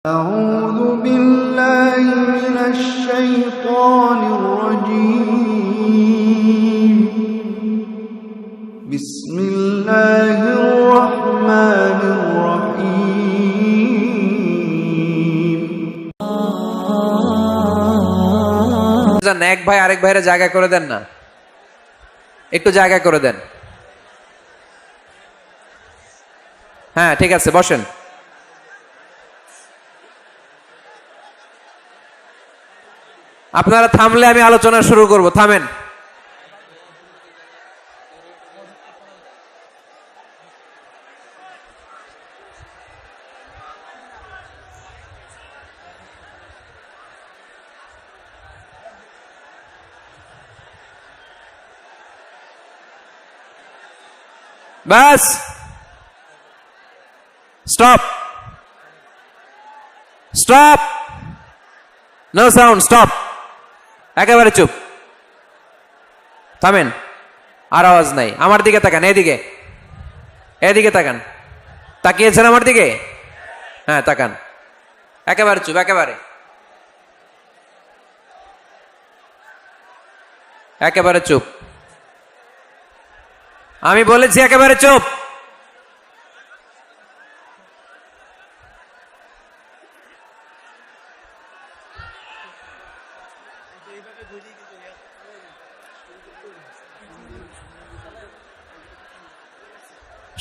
أعوذ بالله من الشيطان الرجيم بسم الله الرحمن الرحيم এক ভাই আরেক ভাইয়ের জায়গা করে দেন না, একটু জায়গা করে দেন। হ্যাঁ ঠিক আছে, বসেন। আপনারা থামলে আমি আলোচনা শুরু করব, থামেন। বাস, stop stop, no sound, stop, একেবারে চুপ, থামেন, আর আওয়াজ নাই। আমার দিকে তাকান, এদিকে, এদিকে তাকান, তাকিয়েছেন আমার দিকে? হ্যাঁ তাকান, একেবারে চুপ, একেবারে একেবারে চুপ। আমি বলেছি একেবারে চুপ।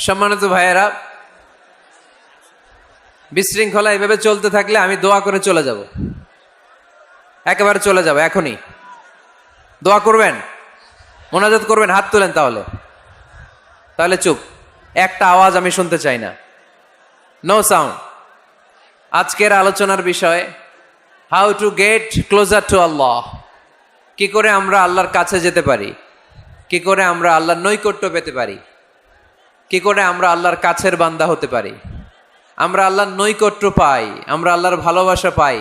সম্মানিত ভাইয়েরা, বিশৃঙ্খলা এভাবে চলতে থাকলে আমি দোয়া করে চলে যাব, একেবারে চলে যাব এখনই। দোয়া করবেন, মোনাজাত করবেন, হাত তোলেন, তাহলে চুপ, একটা আওয়াজ আমি শুনতে চাই না, নো সাউন্ড। আজকের আলোচনার বিষয় how to get closer to Allah. কি করে আমরা আল্লাহর কাছে যেতে পারি, কি করে আমরা আল্লাহর নৈকট্য পেতে পারি, কি করে আমরা আল্লাহর কাছের বান্দা হতে পারি। আমরা আল্লাহর নৈকট্য পাই, আমরা আল্লাহর ভালোবাসা পাই,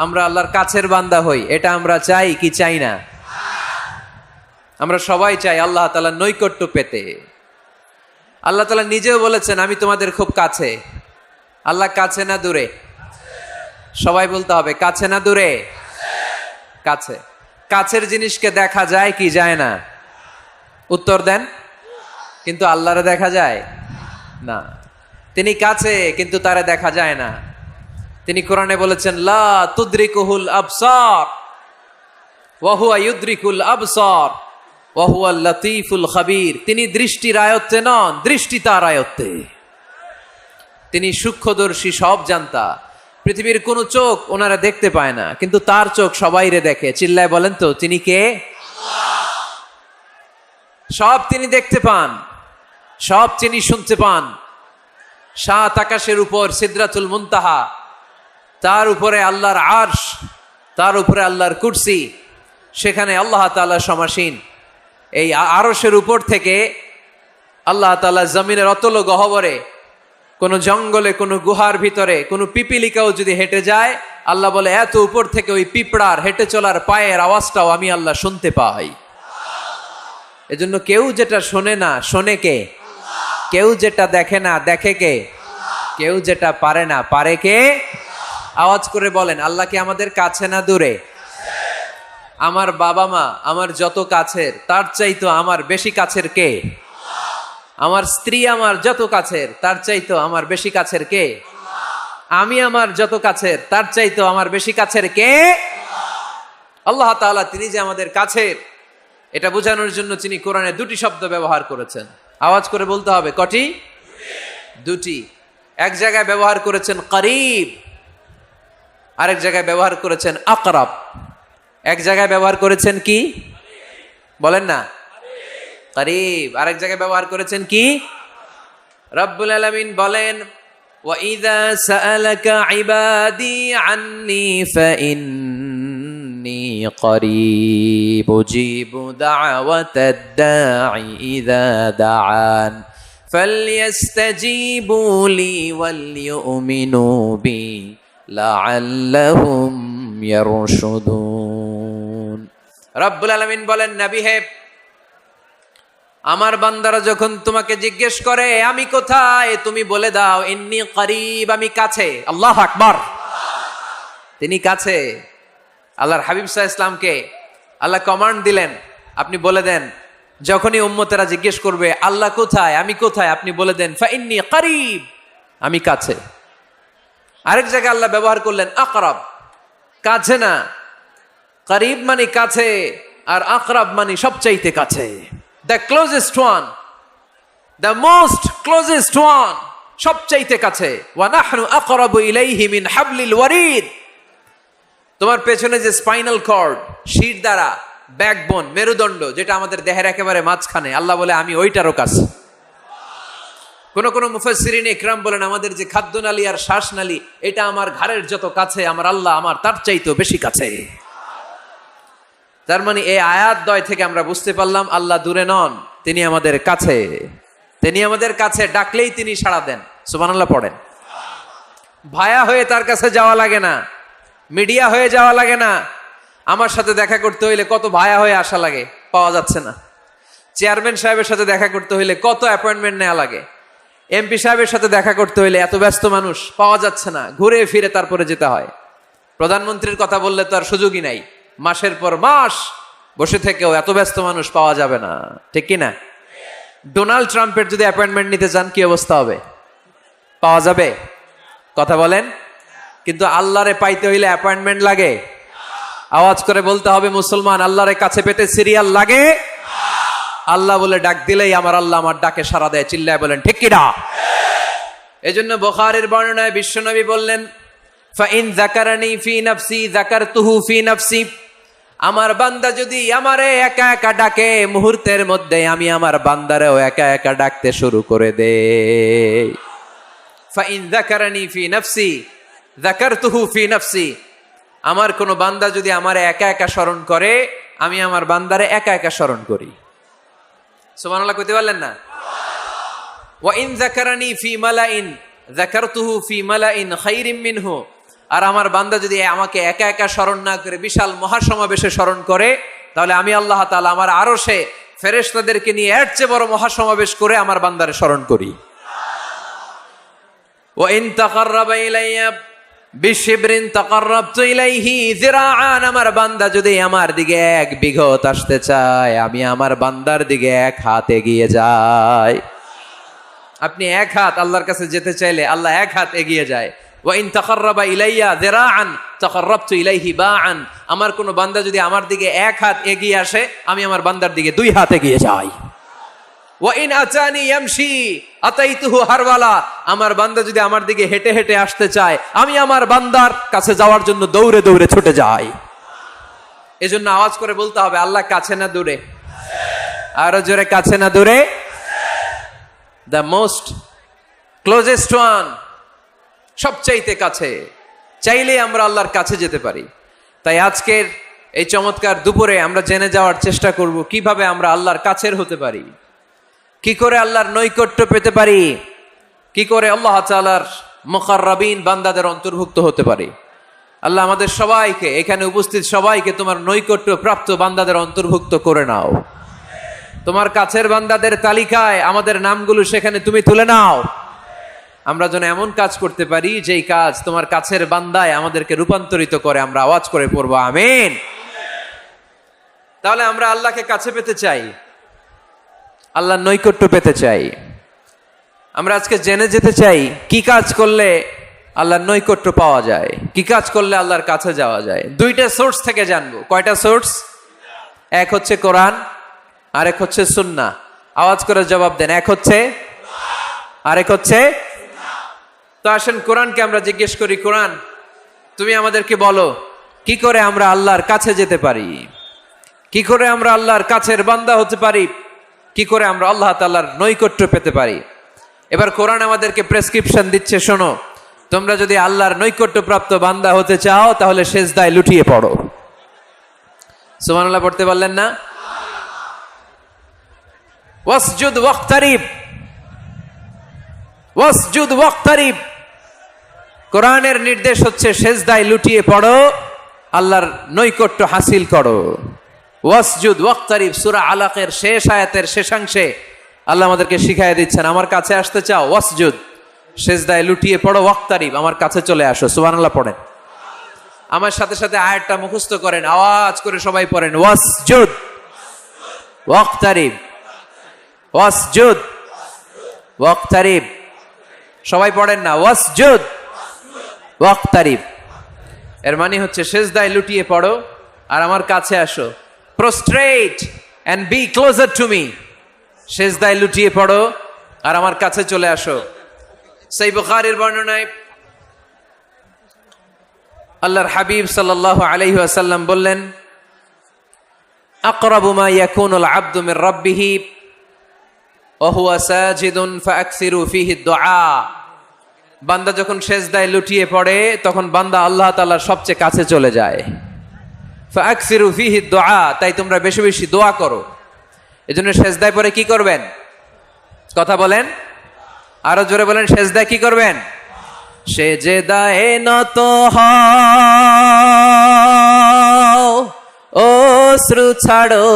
আমরা আল্লাহর কাছের বান্দা হই, এটা আমরা চাই কি চাই না? আমরা সবাই চাই আল্লাহ তাআলার নৈকট্য পেতে। আল্লাহ তাআলা নিজেও বলেছেন, আমি তোমাদের খুব কাছে। আল্লাহ কাছে না দূরে? সবাই বলতে হবে, কাছে না দূরে? কাছে। কাছের জিনিসকে দেখা যায় কি যায় না? উত্তর দেন। কিন্তু আল্লাহরে দেখা যায় না। তিনি কাছে, কিন্তু তারে দেখা যায় না। তিনি কোরআনে বলেছেন, লা তুদরিকুহুল আবসার ওয়া হুয়া ইউদরিকুল আবসার ওয়া হুয়াল লাতীফুল খাবীর। তিনি দৃষ্টির আয়ত্তে নন, দৃষ্টি তার আয়ত্তে। তিনি সূক্ষ্মদর্শী, সব জানতা। পৃথিবীর কোন চোখ ওনারা দেখতে পায় না, কিন্তু তার চোখ সবাইরে দেখে। চিল্লায় বলেন তো, তিনি কে? সব তিনি দেখতে পান, সব তিনি শুনতে পান। সাত আকাশের উপর সিদরাতুল মুনতাহা, তার উপরে আল্লাহর আরশ, তার উপরে আল্লাহর কুরসি, সেখানে আল্লাহ তাআলা সমাসীন। এই আরশের উপর থেকে আল্লাহ তাআলা জমিনের অতল গহ্বরে, কোন জঙ্গলে, কোন গুহার ভিতরে কোন পিপিলিকাও যদি হেঁটে যায়, আল্লাহ বলে এত উপর থেকে ওই পিঁপড়ার হেঁটে চলার পায়ের আওয়াজটাও আমি আল্লাহ শুনতে পাই। এজন্য কেউ যেটা শোনে না, শোনে কে? কেউ যেটা দেখে না, দেখে কে? কেউ যেটা পারে না, পারে কে? আওয়াজ করে বলেন, আল্লাহ কি আমাদের কাছে না দূরে? আমার বাবা মা আমার যত কাছের, তার চাইতো আমার বেশি কাছের কে? আমার স্ত্রী আমার যত কাছের, তার চাইতো আমার বেশি কাছের কে? আমি আমার যত কাছের, তার চাইতো আমার বেশি কাছের কে? আল্লাহ তাআলা। তিনি যে আমাদের কাছের, এটা বোঝানোর জন্য তিনি কোরআনে দুটি শব্দ ব্যবহার করেছেন। আওয়াজ করে বলতে হবে, কটি? দুটি। এক জায়গায় ব্যবহার করেছেন করিব, আরেক জায়গায় ব্যবহার করেছেন আকরাব। এক জায়গায় ব্যবহার করেছেন কি বলেন না? করিব। আরেক জায়গায় ব্যবহার করেছেন কি? রব্বুল আলামিন বলেন, ওয়া ইযা সাআলাকা ইবাদি আন্নী ফাইন্নী করিব উজিবু দাওয়াতাদ দাঈ ইযা দাআন ফালইস্তাজিবু লি ওয়ালইউমিনু বি লাআল্লাহুম ইয়ারশুদুন। রব্বুল আলামিন বলেন, নবী হে, আমার বান্দারা যখন তোমাকে জিজ্ঞেস করে আমি কোথায়, তুমি বলে দাও ইন্নী করিব, আমি কাছে। আল্লাহু আকবার। তিনি কাছে। আল্লাহর হাবিব সাল্লাল্লাহু আলাইহি ইসলামকে আল্লাহ কমান্ড দিলেন, আপনি বলে দেন, যখনই উম্মতেরা জিজ্ঞেস করবে আল্লাহ কোথায়, আমি কোথায়, আপনি বলে দেন ফাইন্নী করিব, আমি কাছে। আরেক জায়গায় আল্লাহ ব্যবহার করলেন আকরাব, কাছে না, করিব মানে কাছে, আর আকরাব মানে সবচাইতে কাছে, the closest one, the most closest one, সবচাইতে কাছে। ওয়া নাহনু আকরাবু ইলাইহি মিন হাবলিল ওয়ারিদ। তোমার পেছনে যে স্পাইনাল কর্ড, শির দ্বারা, ব্যাকবোন, মেরুদণ্ড, যেটা আমাদের দেহের একেবারে মাঝখানে, আল্লাহ বলে আমি ওইটারও কাছে। কোন কোন মুফাসসিরিন ইকরাম বলেন আমাদের যে খাদ্যনালী আর শ্বাসনালী, এটা আমার ঘাড়ের যত কাছে, আমার আল্লাহ আমার তার চাইতেও বেশি কাছে। তার মানে এই আয়াত দ্বয় থেকে আমরা বুঝতে পারলাম আল্লাহ দূরে নন, তিনি আমাদের কাছে। তিনি আমাদের কাছে, ডাকলেই তিনি সাড়া দেন। সুবহানাল্লাহ পড়েন। ভায়া হয়ে তার কাছে যাওয়া লাগে না, মিডিয়া হয়ে যাওয়া লাগে না। আমার সাথে দেখা করতে হইলে কত ভায়া হয়ে আসা লাগে, পাওয়া যাচ্ছে না। চেয়ারম্যান সাহেবের সাথে দেখা করতে হইলে কত অ্যাপয়েন্টমেন্ট নেওয়া লাগে। এমপি সাহেবের সাথে দেখা করতে হইলে এত ব্যস্ত মানুষ, পাওয়া যাচ্ছে না, ঘুরে ফিরে তারপরে যেতে হয়। প্রধানমন্ত্রীর কথা বললে তো আর সুযোগই নাই, মাসের পর মাস বসে থেকেও এত ব্যস্ত মানুষ পাওয়া যাবে না, ঠিক কি না? ডোনাল্ড ট্রাম্পের যদি অ্যাপয়েন্টমেন্ট নিতে চান কি অবস্থা হবে? পাওয়া যাবে? কথা বলেন। কিন্তু আল্লাহরে পাইতে হইলে অ্যাপয়েন্টমেন্ট লাগে। আওয়াজ করে বলতে হবে মুসলমান, আল্লাহরে কাছে পেতে সিরিয়াল লাগে। আল্লাহ বলে ডাক দিলেই আমার আল্লাহ আমার ডাকে সাড়া দেয়। চিল্লায় বলেন ঠিক কি না? এজন্য বুখারীর বর্ণনায় বিশ্বনবী বললেন, ফাইন যাকারানি ফি নাফসি যাকারতুহু ফি নাফসি। আমার বান্দা যদি আমারে একা একা ডাকে, মুহূর্তের মধ্যে আমি আমার বান্দারেও একা একা ডাকতে শুরু করে দেই। ফাইন যাকারানি ফি নাফসি যাকারতুহু ফি নাফসি। আমার কোন বান্দা যদি আমারে একা একা স্মরণ করে, আমি আমার বান্দারে একা একা স্মরণ করি। সুবহানাল্লাহ কইতে পারলেন না? ওয়া ইন যাকারানি ফি মালাইন যাকারতুহু ফি মালাইন খায়রিম মিনহু। আর আমার বান্দা যদি আমাকে একা একা স্মরণ না করে বিশাল মহাসমাবেশে স্মরণ করে, তাহলে আমি আল্লাহ তাআলা আমার আরশে ফেরেশতাদেরকে নিয়ে এর চেয়ে বড় মহাসমাবেশ করে আমার বান্দারে স্মরণ করি। ওয়া ইন তাকাররাবা ইলাইয়া বিশিবরিন তাকাররাবতু ইলাইহি যিরাআন। আমার বান্দা যদি আমার দিকে 1 বিঘত আসতে চায়, আমি আমার বান্দার দিকে 1 হাত এগিয়ে যাই। আপনি 1 হাত আল্লাহর কাছে যেতে চাইলে আল্লাহ 1 হাত এগিয়ে যায়। ওয়া ইন তাকাররাবা ইলাইয়া যিরাআন তাকাররাবতু ইলাইহি বাআন। আমার কোন বান্দা যদি আমার দিকে 1 হাত এগিয়ে আসে, আমি আমার বান্দার দিকে 2 হাত এগিয়ে যাই। ওয়া ইন আতানি ইয়ামশি আতাইতুহু হারওয়ালা। আমার বান্দা যদি আমার দিকে হেঁটে হেঁটে আসতে চায়, আমি আমার বান্দার কাছে যাওয়ার জন্য দৌড়ে দৌড়ে ছুটে যাই। এজন্য আওয়াজ করে বলতে হবে আল্লাহ কাছে না দূরে? আরো জোরে, কাছে না দূরে? দ্য মোস্ট ক্লোজেস্ট ওয়ান, সবচাইতে কাছে। চাইলে আমরা আল্লাহর কাছে যেতে পারি। তাই আজকের এই চমৎকার দুপুরে আমরা জেনে যাওয়ার চেষ্টা করব কিভাবে আমরা আল্লাহর কাছের হতে পারি, কি করে আল্লাহর নৈকট্য পেতে পারি, কি করে আল্লাহ তাআলার মুকাররাবিন বান্দাদের অন্তর্ভুক্ত হতে পারি। আল্লাহ আমাদের সবাইকে, এখানে উপস্থিত সবাইকে তোমার নৈকট্য প্রাপ্ত বান্দাদের অন্তর্ভুক্ত করে নাও। তোমার কাছের বান্দাদের তালিকায় আমাদের নামগুলো সেখানে তুমি তুলে নাও। আমরা যেন এমন কাজ করতে পারি যেই কাজ তোমার কাছের বান্দায় আমাদেরকে রূপান্তরিত করে। আমরা আওয়াজ করে পড়বো আমিন। তাহলে আমরা আল্লাহকে কাছে পেতে চাই, আল্লাহর নৈকট্য পেতে চাই। আমরা আজকে জেনে যেতে চাই কি কাজ করলে আল্লাহর নৈকট্য পাওয়া যায়, কি কাজ করলে আল্লাহর কাছে যাওয়া যায়। 2টা সোর্স থেকে জানবো। কয়টা সোর্স? এক হচ্ছে কোরআন, আরেক হচ্ছে সুন্নাহ। আওয়াজ করে জবাব দেন, এক হচ্ছে, আরেক হচ্ছে। তো আসেন কোরআনকে আমরা জিজ্ঞেস করি, কোরআন তুমি আমাদেরকে বলো কি করে আমরা আল্লাহর কাছে যেতে পারি, কি করে আমরা আল্লাহর কাছের বান্দা হতে পারি, কি করে আমরা আল্লাহ তাআলার নৈকট্য পেতে পারি। এবার কোরআন আমাদেরকে প্রেসক্রিপশন দিচ্ছে, শোনো, তোমরা যদি আল্লাহর নৈকট্য প্রাপ্ত বান্দা হতে চাও তাহলে সেজদায় লুটিয়ে পড়ো। সুবহানাল্লাহ পড়তে পারলেন না? ওয়াসজুদ ওয়াক্তারিব, ওয়াসজুদ ওয়াক্তারিব। কোরআনের নির্দেশ হচ্ছে সেজদায় লুটিয়ে পড়ো, আল্লাহর নৈকট্য হাসিল করো। ওয়াসজুদ ওয়াক্তারিব, সূরা আলাকের শেষ আয়াতের শেষাংশে আল্লাহ আমাদেরকে শিখাইয়া দিচ্ছেন, আমার কাছে আসতে চাও, ওয়াসজুদ, সেজদায় লুটিয়ে পড়ো, ওয়াক্তারিব, আমার কাছে চলে আসো। সুবহানাল্লাহ পড়েন। আমার সাথে সাথে আয়াতটা মুখস্থ করেন, আওয়াজ করে সবাই পড়েন, ওয়াসজুদ ওয়াক্তারিব, ওয়াসজুদ ওয়াক্তারিব। সবাই পড়েন না, ওয়াসজুদ ওয়াক্তারিব। এর মানে হচ্ছে সেজদায় লুটিয়ে পড়ো আর আমার কাছে আসো। Prostrate and be closer to me. সেজদায় লুটিয়ে পড়ো আর আমার কাছে চলে আসো। সহিহ বুখারীর বর্ণনায় আল্লাহর হাবিব সাল্লাল্লাহু আলাইহি ওয়াসাল্লাম বললেন, আকরাবু মা ইয়াকুনুল আবদু মির রাব্বিহি ওয়া হুয়া সাজিদুন ফাআকসিরু ফীহি দুআ। বান্দা যখন সেজদায় লুটিয়ে পড়ে তখন বান্দা আল্লাহ তাআলার সবচেয়ে কাছে চলে যায়। ফাআকসিরু ফীহি দুআ, তাই তোমরা বেশি বেশি দোয়া করো। এজন্য সেজদায় পড়ে কি করবেন? কথা বলেন, আরো জোরে বলেন, সেজদায় কি করবেন? সেজদায়ে নত হও, অশ্রু ছাড়ো,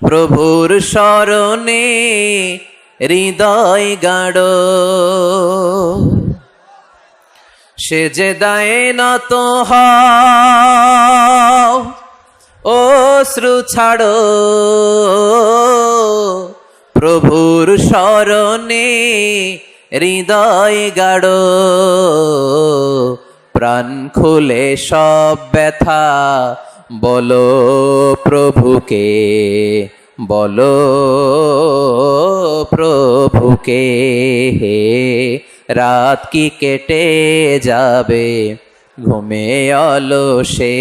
প্রভুর শরণে হৃদয় গাড়ো। সেজদায়ে নত হও, অশ্রু ছাড়ো, প্রভুর শরণে হৃদয় গাড়ো। প্রাণ খুলে সব ব্যথা বলো প্রভুকে, বলো প্রভুকে। রাত কি কেটে যাবে ঘুমে অলসে,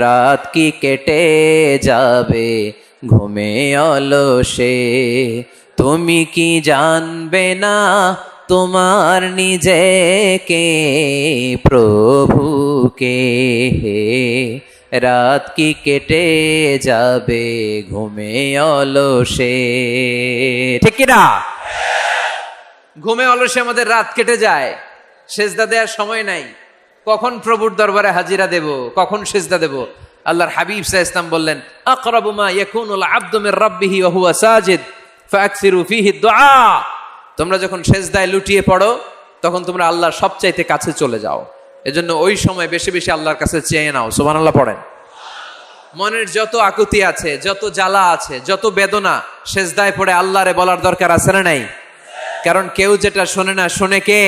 রাত কি কেটে যাবে ঘুমে অলসে। তুমি কি জানবে না তোমার নিজেকে, প্রভুকে। রাত কি কেটে যাবে ঘুমে অলসে। ঠিক কি না? ঘুমে অলসে আমাদের রাত কেটে যায়, সেজদা দেওয়ার সময় নাই। কখন প্রভুর দরবারে হাজিরা দেব, কখন সেজদা দেব? আল্লাহর হাবিব সাল্লাল্লাহু আলাইহি ওয়াসাল্লাম বললেন, আকরাবু মা ইয়াকুনুল আবদু মির রাব্বিহি ওয়া হুয়া সাজিদ ফাআকসিরু ফীহি দুআ। তোমরা যখন সেজদায় লুটিয়ে পড়ো তখন তোমরা আল্লাহর সবচাইতে কাছে চলে যাও। এজন্য ওই সময় বেশি বেশি আল্লাহর কাছে চেয়ে নাও। সুবহানাল্লাহ পড়েন। মনের যত আকুতি আছে, যত জ্বালা আছে, যত বেদনা, সেজদায় পড়ে আল্লাহরে বলার দরকার আছে না নাই? কারণ কেউ যেটা শোনে না, শোনে কে?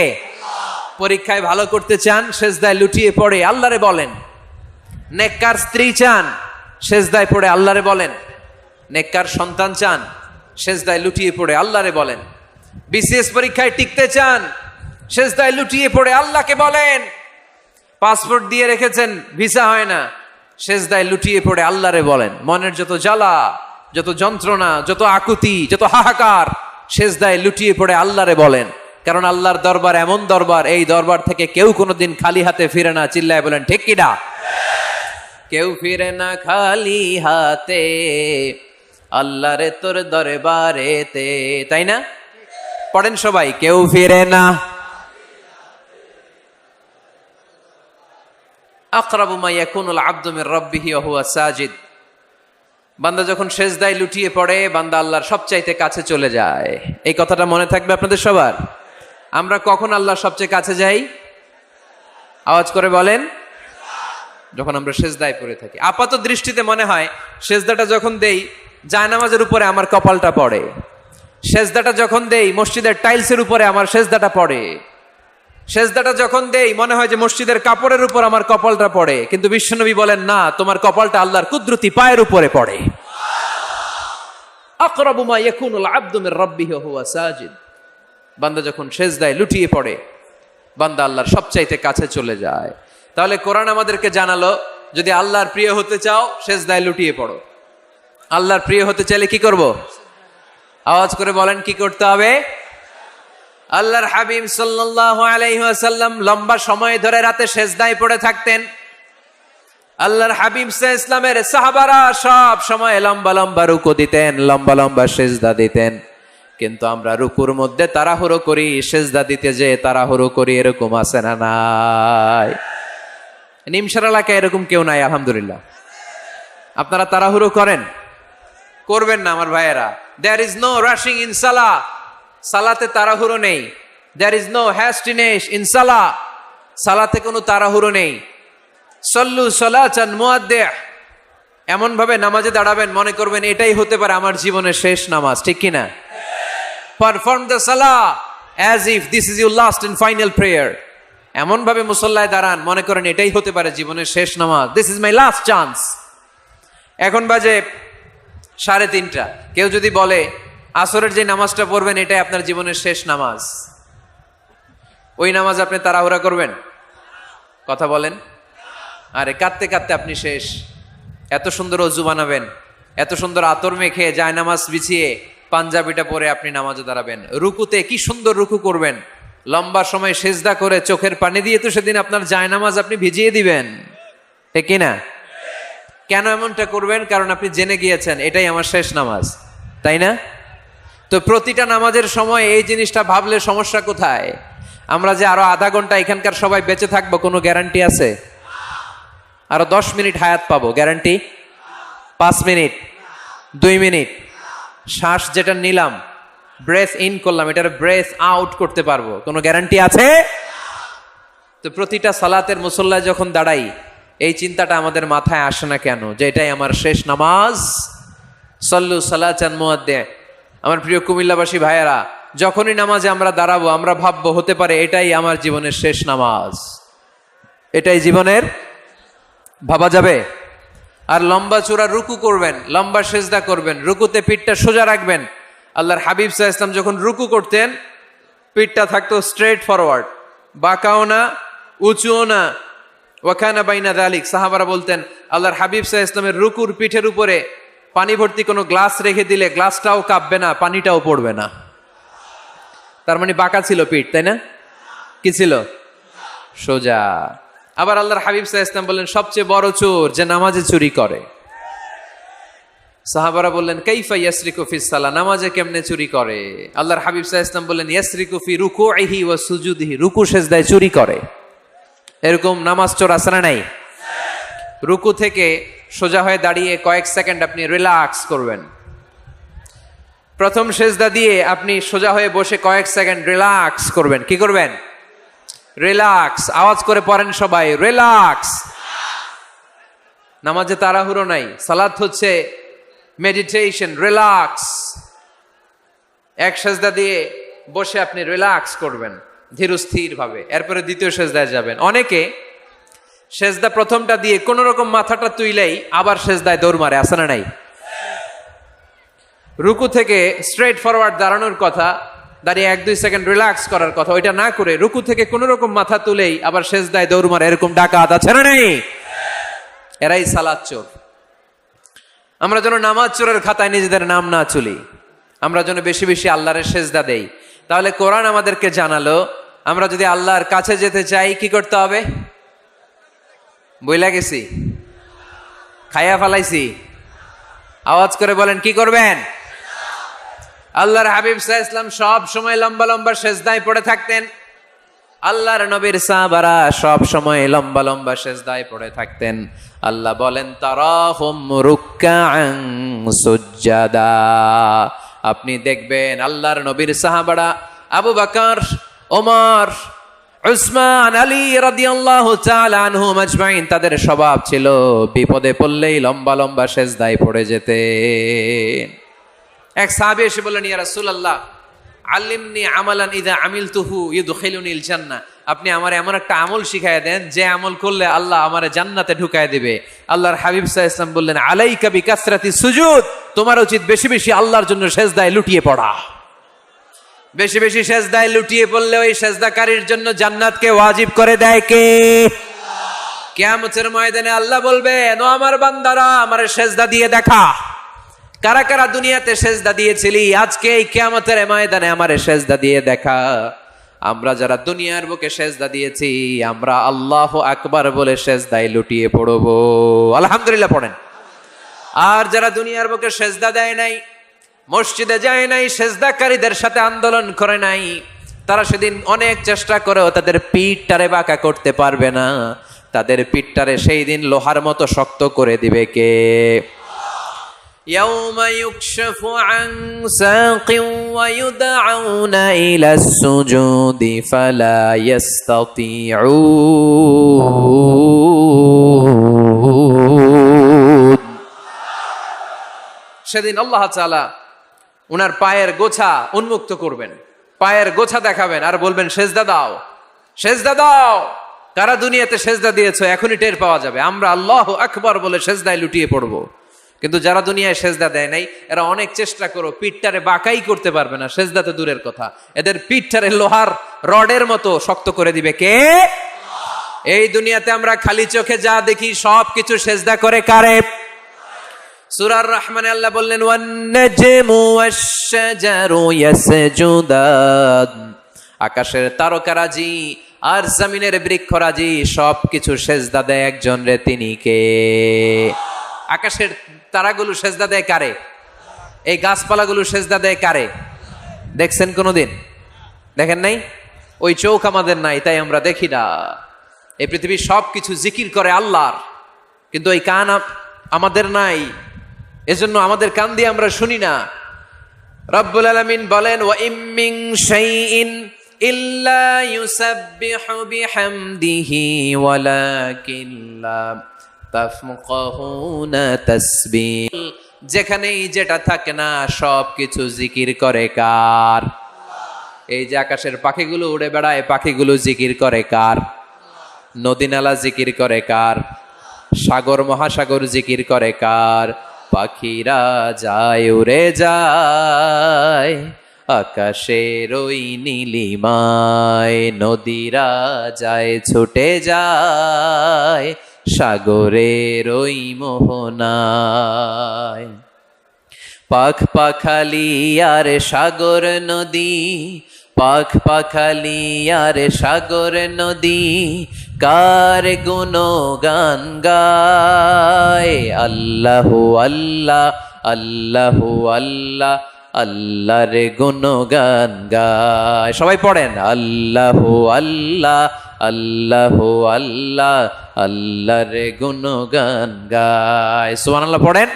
পরীক্ষায় ভালো করতে চান, সেজদায় লুটিয়ে পড়ে আল্লাহরে বলেন। নেককার স্ত্রী চান, সেজদায় পড়ে আল্লাহরে বলেন। নেককার সন্তান চান, সেজদায় লুটিয়ে পড়ে আল্লাহরে বলেন। বিসিএস পরীক্ষায় টিকতে চান, সেজদায় লুটিয়ে পড়ে আল্লাহকে বলেন। পাসপোর্ট দিয়ে রেখেছেন, ভিসা হয় না, সেজদায় লুটিয়ে পড়ে আল্লাহরে বলেন। মনের যত জ্বালা, যত যন্ত্রণা, যত আকুতি, যত হাহাকার, সেজদায় লুটিয়ে পড়ে আল্লাহরে বলেন। কারণ আল্লাহর দরবার এমন দরবার, এই দরবার থেকে কেউ কোনোদিন খালি হাতে ফিরে না। চিল্লায় বলেন ঠিক কিনা? কেউ ফিরে না খালি হাতে আল্লাহরে তোর দরবারেতে, তাই না? পড়েন সবাই, কেউ ফিরে না। আকরাবু মা ইয়াকুনুল আবদু মির রাব্বিহি ওয়া হুয়া সাজিদ। বান্দা যখন সেজদায় লুটিয়ে পড়ে বান্দা আল্লাহর সবচাইতে কাছে চলে যায়। এই কথাটা মনে থাকবে আপনাদের সবার। আমরা কখন আল্লাহর সবচেয়ে কাছে যাই? আওয়াজ করে বলেন, যখন আমরা সেজদায় পড়ে থাকি। আপাত দৃষ্টিতে মনে হয় সেজদাটা যখন দেই জায়নামাজের উপরে আমার কপালটা পড়ে, সেজদাটা যখন দেই মসজিদের টাইলসের উপরে আমার সেজদাটা পড়ে, সেজদাটা যখন দেই মনে হয় যে মসজিদের কাপড়ের উপর আমার কপালটা পড়ে। কিন্তু বিশ্বনবী বলেন না, তোমার কপালটা আল্লাহর কুদরতি পায়ের উপরে পড়ে। আকরাবু মা ইয়াকুনুল আবদু মির রাব্বিহি ওয়া হুয়া সাজিদ। বান্দা যখন সেজদায় লুটিয়ে পড়ে বান্দা আল্লাহর সবচাইতে কাছে চলে যায়। তাহলে কোরআন আমাদেরকে জানালো, যদি আল্লাহর প্রিয় হতে চাও সেজদায় লুটিয়ে পড়ো। আল্লাহর প্রিয় হতে চাইলে কি করব? আওয়াজ করে বলেন, কি করতে হবে? আল্লাহর হাবিব সাল্লাল্লাহু আলাইহি ওয়াসাল্লাম লম্বা সময় ধরে রাতে সেজদায় পড়ে থাকতেন। আল্লাহর হাবিব সাল্লাল্লাহু আলাইহি ওয়াসাল্লামের সাহাবারা সব সময় লম্বা লম্বা রুকু দিতেন, লম্বা লম্বা সেজদা দিতেন। কিন্তু আমরা রুকুর মধ্যে তাড়াহুড়ো করি, সেজদা দিতে যে তাড়াহুড়ো করি, এরকম আছে না নাই? নিমসার এলাকায় এরকম কেউ নাই আলহামদুলিল্লাহ। আপনারা তাড়াহুড়ো করেন? করবেন না আমার ভাইয়েরা। There is no rushing in সালাহ। সালাতে তাড়াহুড়ো নেই। There is no hastiness in salah. সালাতে কোনো তাড়াহুড়ো নেই। সল্লু সালাতান মুআদ্দিহ, এমন ভাবে নামাজে দাঁড়াবেন মনে করবেন এটাই হতে পারে আমার জীবনের শেষ নামাজ, ঠিক কি না? পারফর্ম দ্য সালাহ as if this is your last and final prayer. এমন ভাবে মুসল্লায় দাঁড়ান মনে করেন এটাই হতে পারে জীবনের শেষ নামাজ, this is my last chance. এখন বাজে 3:30। কেউ যদি বলে আসরের যে নামাজটা পড়বেন এটাই আপনার জীবনের শেষ নামাজ, ওই নামাজ আপনি তাড়াহুড়া করবেন? কথা বলেন। আরে কাঁদতে কাঁদতে আপনি শেষ। এত সুন্দর অজু বানাবেন, এত সুন্দর আতর মেখে জায়নামাজ বিছিয়ে পাঞ্জাবিটা পরে আপনি নামাজে দাঁড়াবেন। রুকুতে কি সুন্দর রুকু করবেন, লম্বা সময় সেজদা করে চোখের পানি দিয়ে তো সেদিন আপনার জায়নামাজ আপনি ভিজিয়ে দিবেন, ঠিক কিনা? কেন এমনটা করবেন? কারণ আপনি জেনে গিয়েছেন এটাই আমার শেষ নামাজ, তাই না? তো প্রতিটা নামাজের সময় এই জিনিসটা ভাবলে সমস্যা কোথায়? আমরা যে আরো আধা ঘন্টা এখানকার সবাই বেঁচে থাকবো কোনো গ্যারান্টি আছে? আরো 10 মিনিট হায়াত পাবো, গ্যারান্টি? 5 মিনিট, 2 মিনিট, শ্বাস যেটা নিলাম ব্রেথ ইন করলাম এটার ব্রেথ আউট করতে পারবো, কোনো গ্যারান্টি আছে? তো প্রতিটা সালাতের মুসল্লায় যখন দাঁড়াই এই চিন্তাটা আমাদের মাথায় আসে না কেন যে এটাই আমার শেষ নামাজ? সল্লু সালাতান মুআদ্দিহ। আমার প্রিয় কুমিল্লাবাসী ভাইয়েরা, যখনই নামাজে আমরা দাঁড়াবো আমরা ভাববো হতে পারে এটাই আমার জীবনের শেষ নামাজ, এটাই জীবনের, ভাবা যাবে? আর লম্বা চূড়া রুকু করবেন, লম্বা সেজদা করবেন, রুকুতে পিঠটা সোজা রাখবেন। আল্লাহর হাবিব সাল্লাল্লাহু আলাইহি ওয়াসাল্লাম যখন রুকু করতেন পিঠটা থাকতো স্ট্রেট ফরওয়ার্ড, বাঁকাও না উঁচুও না, ওয়াকানা বাইনা যালিক। সাহাবারা বলতেন আল্লাহর হাবিব সাল্লাল্লাহু আলাইহি ওয়াসাল্লামের রুকুর পিঠের উপরে পানি ভর্তি কোনো গ্লাস রেখে দিলে গ্লাসটাও কাঁপবে না, পানিটাও পড়বে না। তার মানে বাঁকা ছিল পিঠ, তাই না? কি ছিল? সোজা। আবার আল্লাহর হাবিব সাল্লাল্লাহু আলাইহি ওয়াসাল্লাম বললেন সবচেয়ে বড় চোর যে নামাজে চুরি করে। সাহাবারা বললেন কাইফা ইয়াসরিকু ফিস সালাহ, নামাজে কেমনে চুরি করে? আল্লাহর হাবিব সাল্লাল্লাহু আলাইহি ওয়াসাল্লাম বললেন ইয়াসরিকু ফি রুকুইহি ওয়া সুজুদিহি, রুকু সেজদায় চুরি করে। এরকম নামাজ চোর আছে না নাই? রুকু থেকে সোজা হয়ে দাঁড়িয়ে কয়েক সেকেন্ড আপনি রিল্যাক্স করবেন। প্রথম সেজদা দিয়ে আপনি সোজা হয়ে বসে কয়েক সেকেন্ড রিল্যাক্স করবেন। কি করবেন? রিল্যাক্স। আওয়াজ করে পড়েন সবাই, রিল্যাক্স। নামাজে তাড়াহুড়ো নাই, সালাত হচ্ছে মেডিটেশন, রিল্যাক্স। এক সেজদা দিয়ে বসে আপনি রিল্যাক্স করবেন ধীরস্থির ভাবে, এরপরে দ্বিতীয় সেজদায় যাবেন। অনেকে সেজদা প্রথমটা দিয়ে কোন রকম মাথাটা তুইলেই আবার সেজদায় দৌড় মারে, আছে না নাই? রুকু থেকে স্ট্রেট ফরওয়ার্ড দাঁড়ানোর কথা, দাঁড়িয়ে 1-2 সেকেন্ড রিল্যাক্স করার কথা, ওইটা না করে রুকু থেকে কোন রকম মাথা তুলেই আবার সেজদায় দৌড় মারে, এরকম ডাকাত আছে না নাই? এরাই সালাত চোর। আমরা যেন নামাজ চোরের খাতায় নিজেদের নাম না চলি, আমরা যেন বেশি বেশি আল্লাহর সেজদা দেই। তাহলে কোরআন আমাদেরকে জানালো আমরা যদি আল্লাহর কাছে যেতে চাই কি করতে হবে? বইলা গেছি? খাইয়া ফেলাইছি? আওয়াজ করে বলেন কি করবেন? আল্লাহর হাবিব সাল্লাল্লাহু আলাইহি ওয়াসাল্লাম সব সময় লম্বা লম্বা সেজদায় পড়ে থাকতেন। আল্লাহর নবীর সাহাবারা সব সময় লম্বা লম্বা সেজদায় পড়ে থাকতেন। আল্লাহ বলেন তারাহুম রুকআন সুজদা, আপনি দেখবেন আল্লাহর নবীর সাহাবারা আবু বকর, ওমর, উসমান, আলী রাদিয়াল্লাহু তাআলা আনহুম আজমাইন, তাদের স্বভাব ছিল বিপদে পড়লেই লম্বা লম্বা সেজদায় পড়ে যেতেন। এক সাহাবী এসে বললেন ইয়া রাসূলুল্লাহ আল্লিমনি আমালান ইযা আমিলতুহু ইউদখিলুনিল জান্নাহ, আপনি আমারে এমন একটা আমল শিখায়া দেন যে আমল করলে আল্লাহ আমারে জান্নাতে ঢুকায় দিবে। আল্লাহর হাবিব সাল্লাল্লাহু আলাইহি ওয়াসাল্লাম বললেন আলাইকা বিকাসরাতি সুজুদ, তোমার উচিত বেশি বেশি আল্লাহর জন্য সেজদায় লুটিয়ে পড়া। বেশি বেশি সেজদায় লুটিয়ে পড়লে ওই সেজদাকারীর জন্য জান্নাতকে ওয়াজিব করে দেয় কে? কিয়ামতের ময়দানে আল্লাহ বলবেন ও আমার বান্দারা আমারে সেজদা দিয়ে দেখা, কারা কারা দুনিয়াতে সেজদা দিয়েছিলি, আজকে এই কিয়ামতের ময়দানে আমারে সেজদা দিয়ে দেখা। আমরা যারা দুনিয়ার বুকে সেজদা দিয়েছি আমরা আল্লাহু আকবার বলে সেজদায় লুটিয়ে পড়ব, আলহামদুলিল্লাহ পড়েন। আর যারা দুনিয়ার বুকে সেজদা দেয় নাই, মসজিদে যায় নাই, সেজদাকারীদের সাথে আন্দোলন করে নাই, তারা সেদিন অনেক চেষ্টা করেও তাদের পিঠটারে বাঁকা করতে পারবে না। তাদের পিঠটারে সেই দিন লোহার মতো শক্ত করে দিবে কে? يوم يكشف عن ساق ويدعون إلى السجود فلا يستطيعون সেদিন আল্লাহ তাআলা উনার পায়ের গোছা উন্মুক্ত করবেন, পায়ের গোছা দেখাবেন আর বলবেন সেজদা দাও, সেজদা দাও। কারা দুনিয়াতে সেজদা দিয়েছো এখনই টের পাওয়া যাবে। আমরা আল্লাহু আকবার বলে সেজদায় লুটিয়ে পড়বো, কিন্তু যারা দুনিয়ায় সেজদা দেয় নাই এরা অনেক চেষ্টা করো, পিঠটারে বাঁকাই করতে পারবে না। সেজদা তো দূরের কথা, এদের পিঠটারে লোহার রডের মতো শক্ত করে দিবে কে? এই দুনিয়াতে আমরা খালি চোখে যা দেখি সব কিছু সেজদা করে কারে? সূরার রহমানে আল্লাহ বললেন ওয়ান নাজমু ওয়াশ-শাজারু ইয়াসজুদান, আকাশের তারকারাজি আর জমিনের বৃক্ষরাজি সবকিছু সেজদা দেয় একজন রে, তিনি কে? আকাশের তারাগুলো সেজদা দেয় কারে? এই গাছপালাগুলো সেজদা দেয় কারে? দেখছেন কোনোদিন? দেখেন নাই? ওই চোখ আমাদের নাই, তাই আমরা দেখি না। এই পৃথিবীর সবকিছু জিকির করে আল্লাহর, কিন্তু ওই কান আমাদের নাই, এজন্য আমাদের কান দিয়ে আমরা শুনি না। রব্বুল আলামিন বলেন ওয়া ইম মিন শাইইন ইল্লা ইউসাব্বিহু বিহামদিহি ওয়ালাকিন লা তাফকাহুনা তাসবিহ, যেখানেই যেটা থাকে না সবকিছু জিকির করে কার? এই যে আকাশের পাখিগুলো উড়ে বেড়ায়, পাখিগুলো জিকির করে কার? নদী নালা জিকির করে কার? সাগর মহাসাগর জিকির করে কার? পাখিরা যায় উড়ে যায় আকাশের ওই নীলিমায়, নদীরা যায় ছুটে যায় সাগরের ওই মোহনায়। পাখ পাখালি আর সাগর নদী, পাখ পাখালি আর সাগর নদী কার গুণগান গায়? আল্লাহু আল্লাহ আল্লাহু আল্লাহ আল্লাহর গুণগান গায়। সবাই পড়েন আল্লাহু আল্লাহ আল্লাহু আল্লাহ আল্লাহর গুণগান গায়। সুবহানাল্লাহ পড়েন।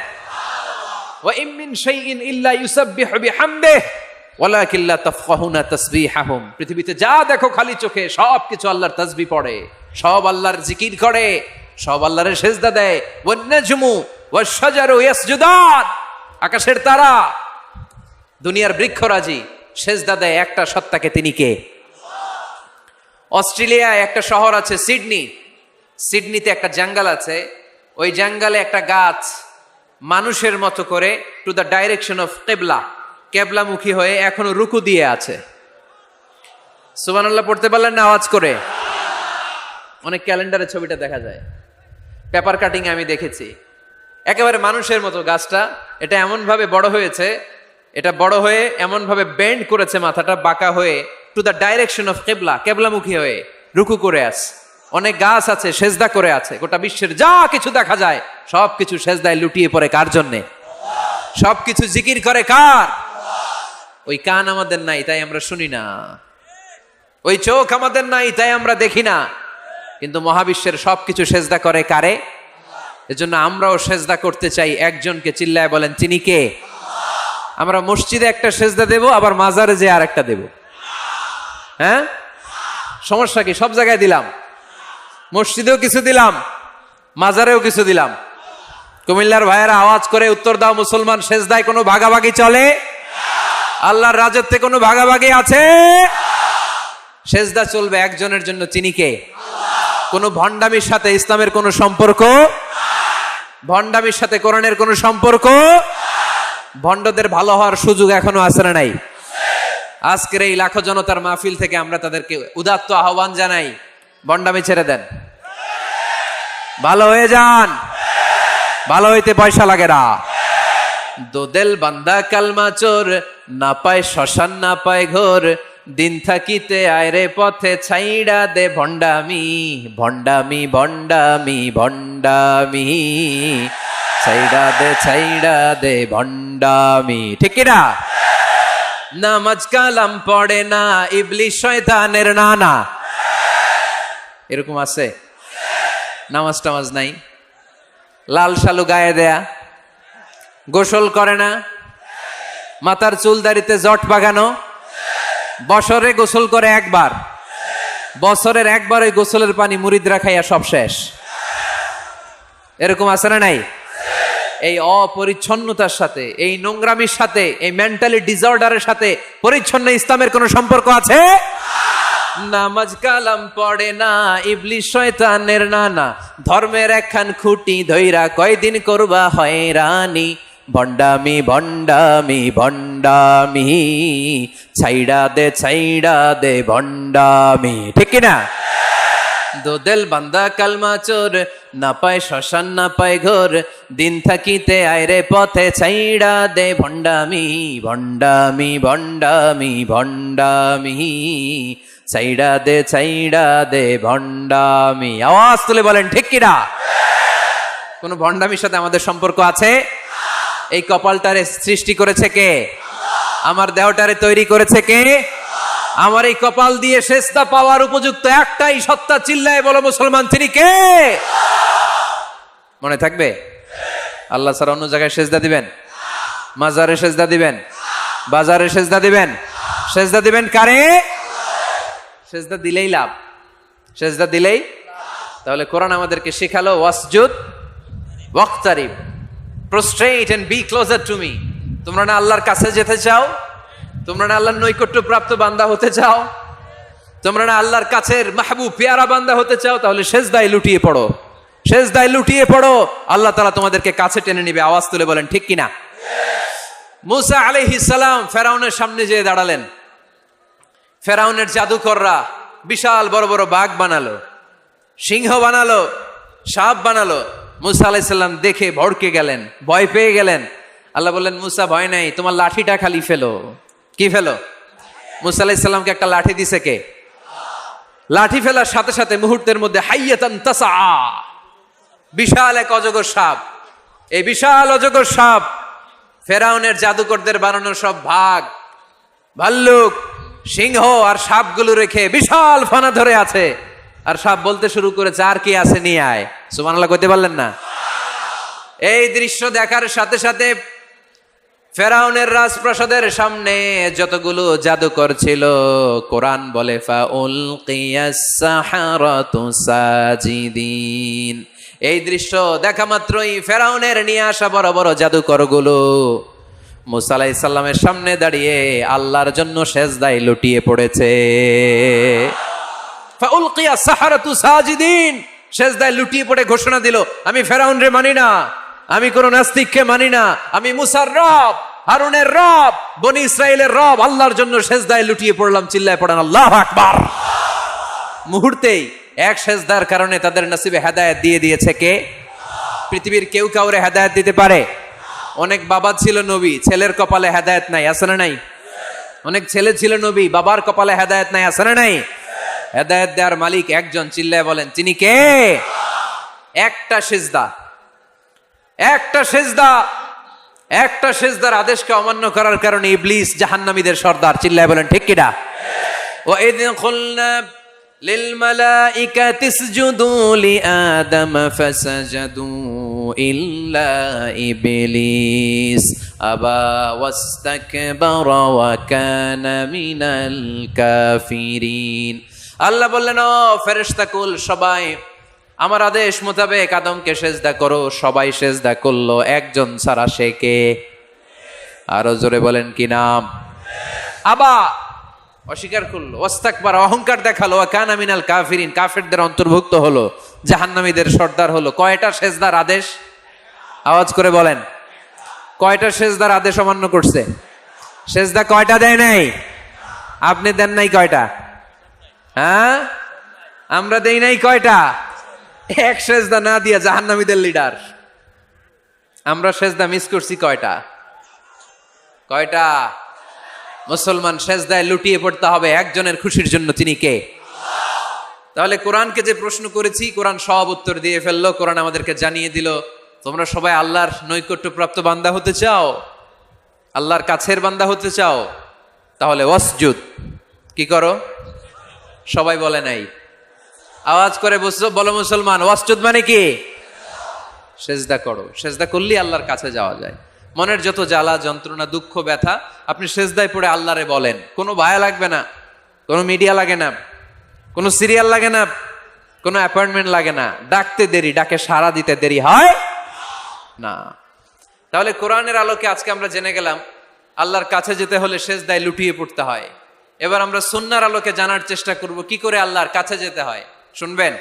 ওয়া ইম মিন শাইইন ইল্লা ইউসাব্বিহু বিহামদিহি ওয়ালাকিন লা তাফকাহুনা তাসবিহাহুম, পৃথিবীতে যা দেখো খালি চোখে সবকিছু আল্লাহর তাসবিহ পড়ে, সব আল্লাহর জিকির করে, সব আল্লাহর সেজদা দেয়। ওয়ান নাজমু ওয়াশ-শাজারু ইয়াসজুদান, আকাশের তারা দুনিয়ার বৃক্ষরাজি সেজদা দেয় একটা সত্তাকে, তিনি কে? অস্ট্রেলিয়ায় একটা শহর আছে সিডনি, সিডনিতে একটা জঙ্গল আছে, ওই জঙ্গলে একটা গাছ মানুষের মতো করে টু দ্য ডাইরেকশন অফ কিবলা, কেবলামুখী হয়ে এখনো রুকু দিয়ে আছে। সুবহানাল্লাহ পড়তে পারলেন না আওয়াজ করে? অনেক ক্যালেন্ডারে ছবিটা দেখা যায়, পেপার কাটিং আমি দেখেছি। একেবারে মানুষের মতো গাছটা, এটা এমন ভাবে বড় হয়েছে, এটা বড় হয়ে এমন ভাবে বেন্ড করেছে, মাথাটা বাঁকা হয়ে টু দ্য ডাইরেকশন অফ কিবলা, কেবলামুখী হয়ে রুকু করে আছে। অনেক গাছ আছে সেজদা করে আছে। গোটা বিশ্বের যা কিছু দেখা যায় সবকিছু সেজদায় লুটিয়ে পড়ে কার জন্যে? সবকিছু জিকির করে কার? ওই কান আমাদের নাই, তাই আমরা শুনি না। ওই চোখ আমাদের নাই, তাই আমরা দেখি না। কিন্তু মহাবিশ্বের সবকিছু সেজদা করে কারে? এজন্য আমরাও সেজদা করতে চাই একজনকে। চিল্লায় বলেন তিনি কে? আমরা মসজিদে একটা সেজদা দেব, আবার মাজারে যে আর একটা দেব। হ্যাঁ, সমস্যা কি? সব জায়গায় দিলাম, মসজিদেও কিছু দিলাম, মাজারেও কিছু দিলাম। কুমিল্লার ভাইয়েরা আওয়াজ করে উত্তর দাও, মুসলমান সেজদায় কোনো ভাগাভাগি চলে? আল্লাহর রাজত্বে কোনো ভাগাভাগি আছে? সেজদা চলবে একজনের জন্য, তিনি কে? কোন ভণ্ডামির সাথে ইসলামের কোনো সম্পর্ক, ভণ্ডামির সাথে কোরআনের কোনো সম্পর্ক। ভণ্ডদের ভালো হওয়ার সুযোগ এখনো আছে না নাই? আজকের এই লাখো জনতার মাহফিল থেকে আমরা তাদেরকে উদাত্ত আহ্বান জানাই, ভণ্ডামি ছেড়ে দেন, ভালো হয়ে যান। ভালো হইতে পয়সা লাগে না। দোদেল বান্দা কালমা চোর, না পায় শ্মশান না পায় ঘোর, দিন থাকিতে আয়রে পথে ছাইড়া দে ভণ্ডামি, ভণ্ডামি ভণ্ডামি ভণ্ডামি, ছাইড়া দে ভণ্ডামি। ঠিক কিনা? নামাজ কালাম পড়ে না, ইবলিশ শয়তানের নানা। এরকম আছে? নামাজ টামাজ নাই, লাল শালু গায়ে দেয়া, গোসল করে না? মাথার চুল দাড়িতে জট বাগানো? বছরে গোসল করে একবার, বছরের একবার ওই গোসলের পানি মুরিদরা খাইয়া সব শেষ। এরকম আছে না নাই? এই অপরিচ্ছন্নতার সাথে, এই নোংরামির সাথে, এই মেন্টালি ডিসঅর্ডারের সাথে পরিচ্ছন্ন ইসলামের কোনো সম্পর্ক আছে? নামাজ কালাম পড়ে না, ইবলিস শয়তানের নানা, ধর্মের একখান খুঁটি ধইরা কয়দিন করবা হয়রানি। ভণ্ডামি ভণ্ডামি ভণ্ডামি, ছাইড়া দে ভণ্ডামি, ঠিক কিনা? দোদেল বান্দা কালমা চোর, না পায় শ্মশান না পায় ঘোর, দিন থাকিতে আয়রে পথে ছাইড়া দে ভণ্ডামি ভণ্ডামি ভণ্ডামি ভণ্ডামি, ছাইড়া দে ভণ্ডামি। আওয়াজ তুলে বলেন ঠিক কিনা? কোন ভণ্ডামির সাথে আমাদের সম্পর্ক আছে? এই কপালটারে সৃষ্টি করেছে কে? আমার দেহটারে তৈরি করেছে কে? আমার এই কপাল দিয়ে সেজদা পাওয়ার উপযুক্ত একটাই সত্তা, চিল্লায় বলো মুসলমান, তিনি কে? মনে থাকবে? আল্লাহ ছাড়া অন্য জায়গায় সেজদা দিবেন? মাজারে সেজদা দিবেন? বাজারে সেজদা দিবেন? সেজদা দিবেন কারে? সেজদা দিলেই লাভ, সেজদা দিলেই। তাহলে কোরআন আমাদেরকে শেখালো ওয়াসজুদ ওয়াক্তারিব, prostrate and be closer to me। তোমরা না আল্লাহর কাছে যেতে চাও? তোমরা না আল্লাহর নৈকট্য প্রাপ্ত বান্দা হতে চাও? তোমরা না আল্লাহর কাছের মাহবুব পেয়ারা বান্দা হতে চাও? তাহলে সেজদায় লুটিয়ে পড়ো, সেজদায় লুটিয়ে পড়ো, আল্লাহ তাআলা তোমাদেরকে কাছে টেনে নিবে। আওয়াজ তুলে বলেন ঠিক কিনা? মুসা আলাইহিস সালাম ফেরাউনের সামনে যেয়ে দাঁড়ালেন। ফেরাউনের জাদুকররা বিশাল বড় বড় বাঘ বানালো, সিংহ বানালো, সাপ বানালো। মুসা আলাইহিস সালাম দেখে ভড়কে গেলেন, ভয় পেয়ে গেলেন। আল্লাহ বললেন, মুসা ভয় নাই, তোমার লাঠিটা খালি ফেলো। কি ফেলো? মুসা আলাইহিস সালামকে একটা লাঠি দিছে কে? লাঠি ফেলার সাথে সাথে মুহূর্তের মধ্যে হাইয়াতান তাসআ, বিশাল এক অজগর সাপ। এই বিশাল অজগর সাপ ফেরাউনের জাদুকরদের বানানো সব ভাগ, ভাল্লুক, সিংহ আর সাপগুলো রেখে বিশাল ফানা ধরে আছে। আর সাপ বলতে শুরু করেছে, আর কি আছে নিয়ে আয়। সুবহানাল্লাহ কইতে পারলেন না? এই দৃশ্য দেখার সাথে সাথে ফেরাউনের রাজপ্রাসাদের সামনে যতগুলো জাদুকর ছিল, কোরআন বলে ফাউলকিয়াস সাহারাতু সাজিদিন। এই দৃশ্য দেখা মাত্রই ফেরাউনের নিয়ে আসা বড় বড় জাদুকরগুলো মুসা আলাইহিস সালামের সামনে দাঁড়িয়ে আল্লাহর জন্য সেজদায় লুটিয়ে পড়েছে। ফাউলকিয়াস সাহারাতু সাজিদিন, সেজদায় লুটিয়ে পড়ে ঘোষণা দিল, আমি ফেরাউনরে মানি না, আমি কোন নাস্তিককে মানি না, আমি মুসার রব, হারুনের রব, বনি ইসরাইলের রব, আল্লাহর জন্য সেজদায় লুটিয়ে পড়লাম। চিল্লায় পড়েন আল্লাহু আকবার। মুহূর্তেই এক সেজদার কারণে তাদের নসিবে হেদায়েত দিয়ে দিয়েছে কে? পৃথিবীর কেউ কাউরে হেদায়েত দিতে পারে? অনেক বাবা ছিল নবী, ছেলের কপালে হেদায়েত নাই, আছে না নাই? অনেক ছেলে ছিল নবী, বাবার কপালে হেদায়েত নাই, আছে না নাই? হেদায়েত দেওয়ার মালিক একজন, চিল্লায় বলেন তিনি কে? একটা সেজদা, একটা সেজদা, একটা সেজদার আদেশকে অমান্য করার কারণে ইবলিস জাহান্নামীদের সর্দার। চিল্লায় বলেন ঠিক কিনা? ওয়াইদ কুলনা লিল মালাইকাতি ইসজুদু লিআদম ফাসাজাদু ইল্লা ইবলিস আবা ওয়াস্তাকবারা ওয়া কানা মিনাল কাফিরিন। আল্লাহ বললেন, ও ফেরেশতাকুল সবাই আমার আদেশ মোতাবেক আদমকে সেজদা করো। সবাই সেজদা করলো, একজন ছাড়া, সে কে? আরো জোরে বলেন কি নাম? আবা, অস্বীকার করলো, ওয়াস্তাকবার, অহংকার দেখালো, ওয়া কানা মিনাল কাফিরিন, কাফেরদের অন্তর্ভুক্ত হলো, জাহান্নামীদের সর্দার হলো। কয়টা সেজদার আদেশ? আওয়াজ করে বলেন, কয়টা সেজদার আদেশ অমান্য করছে? সেজদা কয়টা দেয় নাই? আপনি দেন নাই কয়টা? হ্যাঁ, আমরা দেই নাই কয়টা? এক সেজদা না দিয়া জাহান্নামীদের লিডার। আমরা সেজদা মিস করছি কয়টা? কয়টা? মুসলমান সেজদায় লুটিয়ে পড়তে হবে একজনের খুশির জন্য, তিনি কে? তাহলে কোরআনকে যে প্রশ্ন করেছি, কোরআন সব উত্তর দিয়ে ফেললো। কোরআন আমাদেরকে জানিয়ে দিল, তোমরা সবাই আল্লাহর নৈকট্যপ্রাপ্ত বান্দা হতে চাও, আল্লাহর কাছের বান্দা হতে চাও, তাহলে ওয়াসজুদ কি করো? সবাই বলে নাই, আওয়াজ করে বলো মুসলমান, ওয়াসজুদ মানে কি? সেজদা করো। সেজদা করলেই আল্লাহর কাছে যাওয়া যায়। মনের যত জ্বালা যন্ত্রণা দুঃখ ব্যথা আপনি সেজদায় পড়ে আল্লাহরে বলেন। কোনো ভায়া লাগবে না, কোনো মিডিয়া লাগে না, কোনো সিরিয়াল লাগে না, কোনো অ্যাপয়েন্টমেন্ট লাগে না। ডাকতে দেরি, ডাকে সাড়া দিতে দেরি হয় না। তাহলে কোরআনের আলোকে আজকে আমরা জেনে গেলাম আল্লাহর কাছে যেতে হলে সেজদায় লুটিয়ে পড়তে হয়। এবার আমরা সুন্নাহর আলোকে জানার চেষ্টা করব কি করে আল্লাহর কাছে যেতে হয়। শুনবেন?